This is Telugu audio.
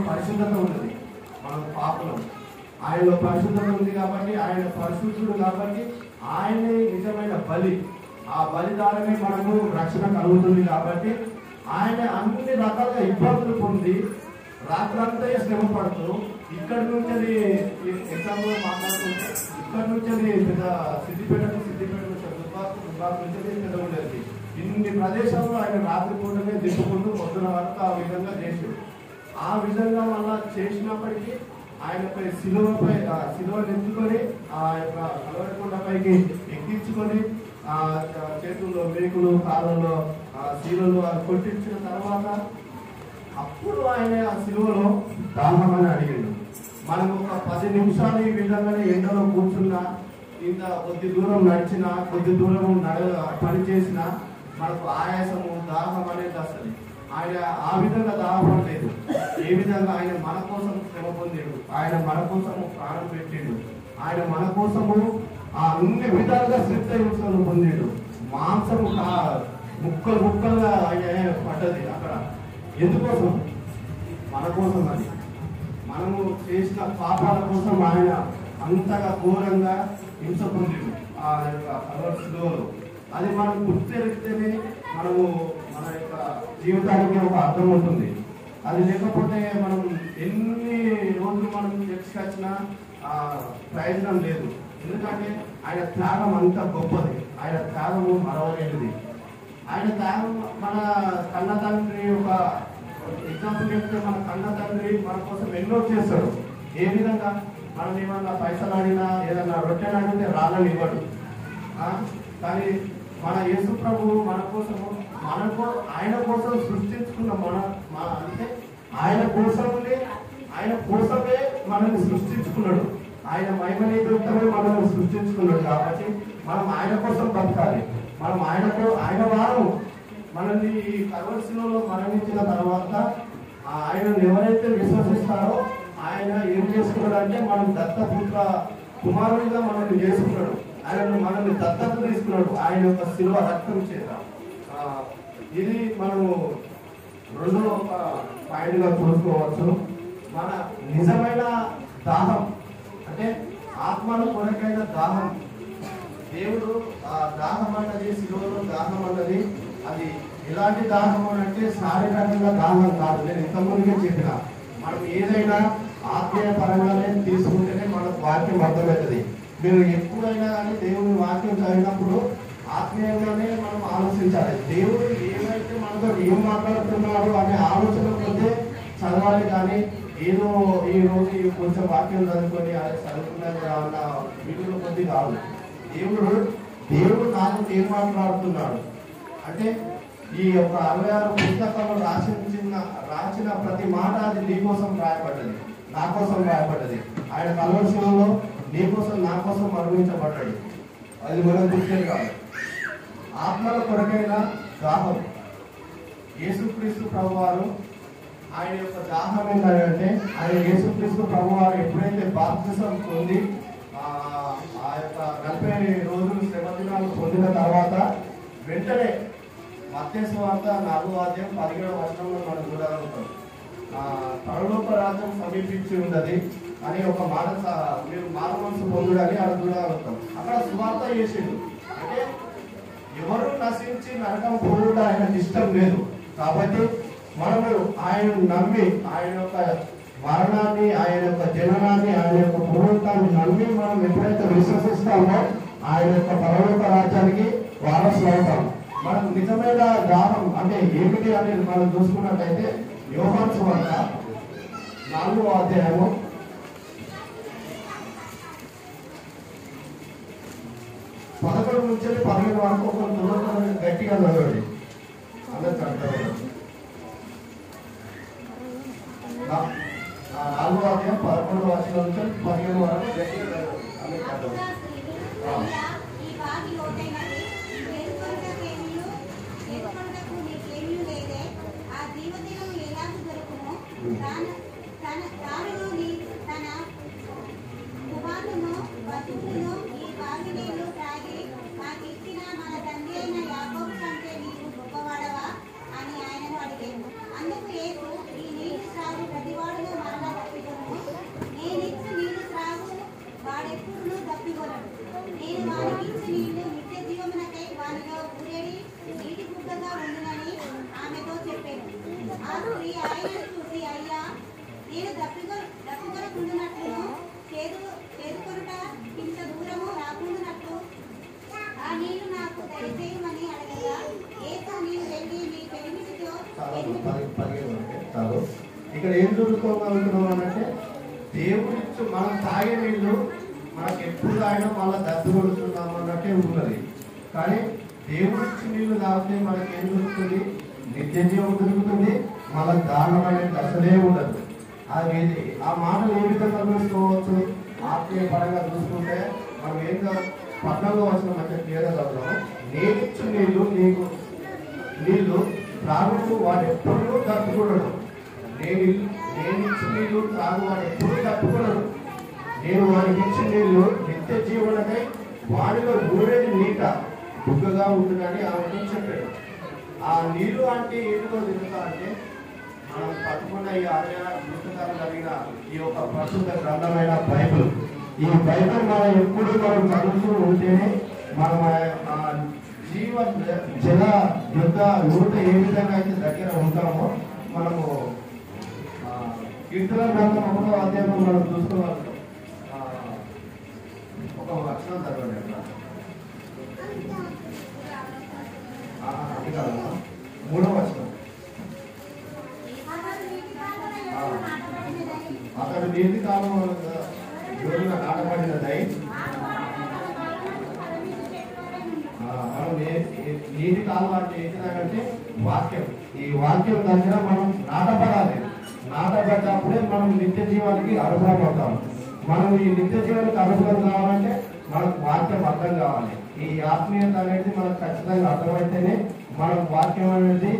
పరిశుద్ధత ఉన్నది, మనం పాపలం. ఆయనలో పరిశుద్ధత ఉంది కాబట్టి, ఆయన పరిశుద్ధుడు కాబట్టి ఆయనే నిజమైన బలి. ఆ బలిదానమే మనకు రక్షణ కలుగుతుంది కాబట్టి ఆయన అన్ని రకాలుగా ఇబ్బందులు పొంది రాత్రంతా శ్రమ పడుతూ ఇక్కడి నుంచి ఎగ్జాంపుల్ మాట్లాడుతుంటే ఇక్కడ నుంచి పెద్ద సిద్దిపేట నుంచి దుబ్బాకు నుంచి పెద్ద ఉండేది. ఇన్ని ప్రదేశాల్లో ఆయన రాత్రి పూటనే దిప్పుకుంటూ పొద్దున వరకు ఆ విధంగా చేసాడు. ఆ విధంగా మళ్ళా చేసినప్పటికీ ఆయనపై శిలువను ఎత్తుకొని ఆ యొక్క కలవరకొండపైకి ఎక్కించుకొని ఆ చేతుల్లో మేకులు, కాళ్ళలో శీలలు కొట్టించిన తర్వాత అప్పుడు ఆయన ఆ శిలువలో దాహమని అడిగాడు. మనం ఒక 10 నిమిషాలు ఈ విధంగానే ఎండలో కూర్చున్నా, ఇంత కొద్ది దూరం నడిచినా, కొద్ది దూరం పని చేసినా మనకు ఆయాసము, దాహం అనేది వస్తుంది. ఆయన ఆ విధంగా దాహపడలేదు. ఏ విధంగా ఆయన మన కోసం శ్రమ పొందాడు, ఆయన మన కోసము ప్రాణం పెట్టాడు, ఆయన మన కోసము అన్ని విధాలుగా శ్రద్ధ పొందాడు. మాంసము ముక్కలు ముక్కలుగా ఆయన పడ్డది అక్కడ. ఎందుకోసం? మన కోసం. అది మనము చేసిన పాపాల కోసం ఆయన అంతగా ఘోరంగా హింస పొందాడు ఆ యొక్క కలవరిలో. అది మనం గుర్తెరిగితేనే మనము మన యొక్క జీవితానికి ఒక అర్థం ఉంటుంది. అది లేకపోతే మనం ఎన్ని రోజులు మనం చర్చకొచ్చినా ప్రయోజనం లేదు. ఎందుకంటే ఆయన త్యాగం అంత గొప్పది, ఆయన త్యాగము మరవలేనిది. ఆయన త్యాగం మన కన్న తండ్రి ఒక ఎగ్జాంపుల్ చెప్తే, మన కన్న తండ్రి మన కోసం ఎన్నో చేస్తాడు. ఏ విధంగా? మనం ఏమన్నా పైసలు అడిగినా, ఏదన్నా రొట్టెలు అడిగితే రాళ్ళని ఇవ్వడు. కానీ మన యేసు ప్రభువు మన కోసము ఆయన కోసం సృష్టించుకున్న అంటే ఆయన కోసమే మనల్ని సృష్టించుకున్నాడు. ఆయన మహిమ నిమిత్తమే మనల్ని సృష్టించుకున్నాడు. కాబట్టి మనం ఆయన కోసం బతకాలి. మనం ఆయన వారు మనల్ని ఈ కల్వరిలో మరణించిన తర్వాత ఆయనను ఎవరైతే విశ్వసిస్తారో ఆయన ఏం చేసుకున్నాడు అంటే, మనం దత్తపుత్ర కుమారుడిగా మనల్ని చేసుకున్నాడు. మనల్ని దత్తత తీసుకున్నాడు ఆయన యొక్క శిలువ రక్తం చేత. ఇది మనము రెండో ఒక పాయింట్గా చూసుకోవచ్చు. మన నిజమైన దాహం అంటే ఆత్మల కొరకైన దాహం. దేవుడు ఆ దాహం అన్నది, శిలువలో దాహం అన్నది అది ఎలాంటి దాహం అని అంటే శారీరకంగా దాహం కాదు. నేను ఇంతకుముందుగా చెప్పిన, మనం ఏదైనా ఆత్మీయ పరంగానే తీసుకుంటేనే మనకు వాక్యం అర్థమవుతుంది. మీరు ఎప్పుడైనా కానీ దేవుని వాక్యం చదివినప్పుడు ఆత్మీయంగానే మనం ఆలోచించాలి. దేవుడు ఏమైతే మనతో ఏం మాట్లాడుతున్నాడు అనే ఆలోచన కొద్దే చదవాలి. కానీ ఏదో ఈ రోజు కొంచెం వాక్యం చదువుకొని అది చదువుకున్నది అన్న వీడియో కొద్ది కాదు. దేవుడు నాతో ఏం మాట్లాడుతున్నాడు అంటే, ఈ యొక్క 66 పుస్తకాలు రాసిన ప్రతి మాట అది నీ కోసం రాయబడ్డది, నా కోసం రాయబడ్డది. ఆయన కల్వరిలో నీ కోసం, నా కోసం మరణించబడ్డాడు. అది మనం గుర్తే కాదు. ఆత్మల కొరకైన దాహం. యేసుక్రీస్తు ప్రభువారు ఆయన యొక్క దాహం ఏంటంటే, ఆయన యేసుక్రీస్తు ప్రభువారు ఎప్పుడైతే బాప్తిసం పొంది ఆ యొక్క 40 రోజులు శ్రమ దినాలు పొందిన తర్వాత వెంటనే మత్తయి సువార్త 4:17 మనం చూడగలుగుతాం. పరలోక రాజ్యం సమీపించి ఉన్నది అని ఒక మాట మీరు మారుమనసు పొందుడని అక్కడ చూడగలుగుతాం. అక్కడ సువార్త చేసిండు అంటే ఎవరు నశించి నరకం పొందుట ఆయనకు ఇష్టం లేదు. కాబట్టి మనము ఆయనను నమ్మి, ఆయన యొక్క మరణాన్ని, ఆయన యొక్క జననాన్ని, ఆయన యొక్క పునరుత్థానాన్ని నమ్మి మనం ఎప్పుడైతే విశ్వసిస్తామో ఆయన యొక్క పరలోక రాజ్యానికి వారసులు అవుతాం. మనం నిజమైన దాహం అంటే ఏమిటి అనేది మనం చూసుకున్నట్లయితే యోహాను సువార్త 4వ అధ్యాయము 11 నుంచి 12 వరకు ఒక దూరం గట్టిగా చదవండి. అందరికి అర్థం. 4వ అధ్యాయం 11వ వచనం నుంచి 15 వరకు గట్టిగా చదవండి. అందరికి అర్థం. అందుకు యేసు, ఈ నీటి త్రాగు ప్రతివాడు నేనిచ్చు నీళ్లు త్రాగు వాడెప్పుడు దప్పికొనడు. నేను వానికిచ్చు నీళ్లు నిత్య జీవమునకై వానిలో ఊరేడి నీటి బుగ్గగా ఉండునని ఆమెతో చెప్పాను. ఆ స్త్రీ ఆయనను చూసి, అయ్యా, నేను దప్పికొనకుండునట్లును చేదుకొనుట ఇంత దూరము రాకుండునట్లు ఆ నీళ్లు నాకు దయచేయమని అడగగా, యేసు నీవు వెళ్ళి నీ పెనిమిటితో ఇక్కడ ఏం చూసుకోగలుగుతున్నాం అంటే దేవుడి మనం తాగే నీళ్లు మనకు ఎప్పుడు తాగినా మళ్ళీ దద్దు కొడుతున్నాం అన్నట్టే ఉన్నది. కానీ దేవుడిచ్చి నీళ్లు తాగితే మనకి ఏం దొరుకుతుంది? నిత్య జీవం దొరుకుతుంది. మళ్ళీ దారుణం అనేది అసలే ఉండదు. అది ఆ మాటలు ఏ విధంగా చూసుకోవచ్చు? ఆత్మీయ పరంగా చూసుకుంటే మనం ఏం పట్టణంలో వచ్చిన మంచి క్లియర్గా చదువుతాము. నేనిచ్చు నీళ్లు నీళ్లు త్రాగుతూ వాడు ఎప్పుడూ తప్పుకున్నాడు. నేనిచ్చు నీళ్లు త్రాగు వాడు ఎప్పుడూ తప్పుకున్నాడు. నేను వాడికి ఇచ్చిన నీళ్లు నిత్య జీవనకై వాడిలో ఊరేది నీట బుగ్గగా ఉంటుందని ఆమెతో చెప్పాడు. ఆ నీళ్లు అంటే ఏంటో తెలుసా అంటే మనం పట్టుకున్న ఈ ఆలయ పుస్తకాలు కలిగిన ఈ యొక్క ప్రస్తుత గ్రంథమైన బైబిల్. ఈ బైబిల్ మనం ఎప్పుడు మనం చదువుతూ ఉంటేనే మనం జీవ జల యుద్ధ యువత ఏ విధంగా అయితే దగ్గర ఉంటామో మనము కీర్తన గ్రంథం 1వ అధ్యాయం మనం చూసుకోవాలి. ఒక వచనం చదవండి అక్కడ. అది కాదు, 3వ వచనం. అతడు నీటి కాలం జోరుగా నాటబడినదై మనం నీటి కాలం అంటే ఏంటంటే వాక్యం. ఈ వాక్యం దగ్గర మనం నాటపడాలి. నాటబడ్డప్పుడే మనం నిత్య జీవానికి అర్హులం అవుతాం. మనం ఈ నిత్య జీవానికి అర్హులం కావాలంటే మనకు వాక్యం అర్థం కావాలి. ఈ ఆత్మీయత అనేది మనకు ఖచ్చితంగా అర్థమైతేనే మనం వాక్యం అనేది